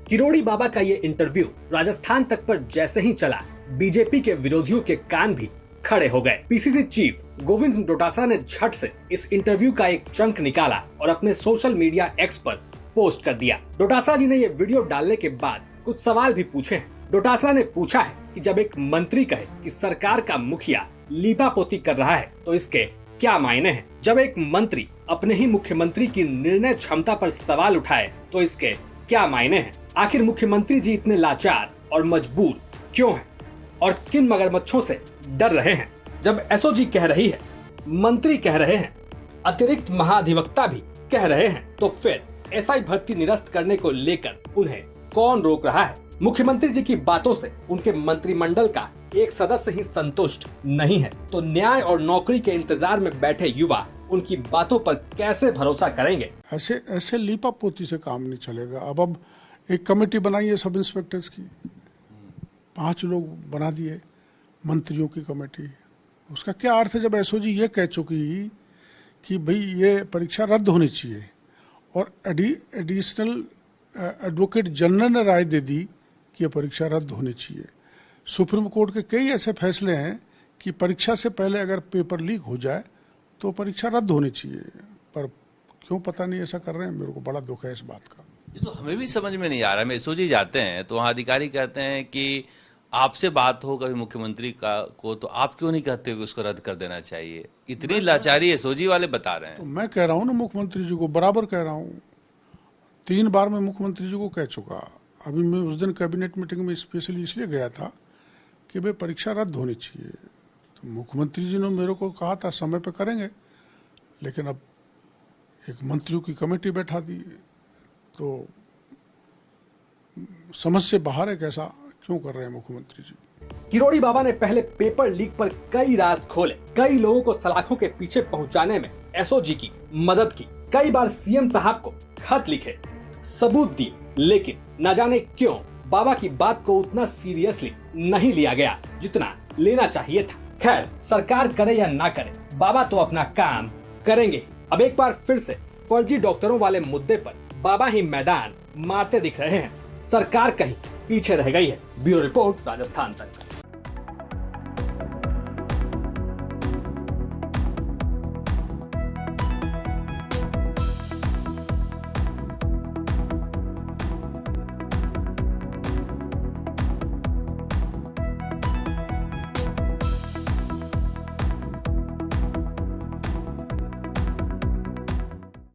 किरोड़ी बाबा का ये इंटरव्यू राजस्थान तक पर जैसे ही चला, बीजेपी के विरोधियों के कान भी खड़े हो गए। पीसीसी चीफ गोविंद सिंह डोटासरा ने झट से इस इंटरव्यू का एक चंक निकाला और अपने सोशल मीडिया एक्स पर पोस्ट कर दिया। डोटासरा जी ने ये वीडियो डालने के बाद कुछ सवाल भी पूछे हैं। डोटासरा ने पूछा है कि जब एक मंत्री कहे कि सरकार का मुखिया लीपापोती कर रहा है तो इसके क्या मायने हैं। जब एक मंत्री अपने ही मुख्यमंत्री की निर्णय क्षमता पर सवाल उठाए तो इसके क्या मायने हैं। आखिर मुख्यमंत्री जी इतने लाचार और मजबूर क्यों हैं और किन मगरमच्छों से डर रहे हैं। जब एसओजी कह रही है, मंत्री कह रहे हैं, अतिरिक्त महाधिवक्ता भी कह रहे हैं, तो फिर एसआई भर्ती निरस्त करने को लेकर उन्हें कौन रोक रहा है। मुख्यमंत्री जी की बातों से उनके मंत्रिमंडल का एक सदस्य ही संतुष्ट नहीं है तो न्याय और नौकरी के इंतजार में बैठे युवा उनकी बातों पर कैसे भरोसा करेंगे। ऐसे लीपापोती से काम नहीं चलेगा। अब एक कमेटी बनाई है सब इंस्पेक्टर्स की, 5 लोग बना दिए मंत्रियों की कमेटी। उसका क्या अर्थ है जब एसओजी ये कह चुकी कि भाई ये परीक्षा रद्द होनी चाहिए और एडिशनल एडवोकेट जनरल ने राय दे दी कि यह परीक्षा रद्द होनी चाहिए। सुप्रीम कोर्ट के कई ऐसे फैसले हैं कि परीक्षा से पहले अगर पेपर लीक हो जाए तो परीक्षा रद्द होनी चाहिए, पर क्यों पता नहीं ऐसा कर रहे हैं। मेरे को बड़ा दुख है इस बात का। ये तो हमें भी समझ में नहीं आ रहा। हम एसओजी जाते हैं तो वहाँ अधिकारी कहते हैं कि आपसे बात हो कभी मुख्यमंत्री को तो आप क्यों नहीं कहते कि उसको रद्द कर देना चाहिए। इतनी लाचारी एसओजी वाले बता रहे हैं। तो मैं कह रहा हूँ ना, मुख्यमंत्री जी को बराबर कह रहा हूँ। 3 बार मैं मुख्यमंत्री जी को कह चुका। अभी मैं उस दिन कैबिनेट मीटिंग में स्पेशली इसलिए गया था कि भाई परीक्षा रद्द होनी चाहिए। तो मुख्यमंत्री जी ने मेरे को कहा था समय पे करेंगे, लेकिन अब एक मंत्रियों की कमेटी बैठा दी तो समझ से बाहर है। कैसा क्यों कर रहे हैं मुख्यमंत्री जी। किरोड़ी बाबा ने पहले पेपर लीक पर कई राज खोले, कई लोगों को सलाखों के पीछे पहुंचाने में एसओजी की मदद की, कई बार सीएम साहब को खत लिखे, सबूत दिए, लेकिन न जाने क्यों बाबा की बात को उतना सीरियसली नहीं लिया गया जितना लेना चाहिए था। खैर, सरकार करे या ना करे, बाबा तो अपना काम करेंगे ही। अब एक बार फिर से फर्जी डॉक्टरों वाले मुद्दे पर बाबा ही मैदान मारते दिख रहे हैं। सरकार कहीं पीछे रह गई है। ब्यूरो रिपोर्ट, राजस्थान तक।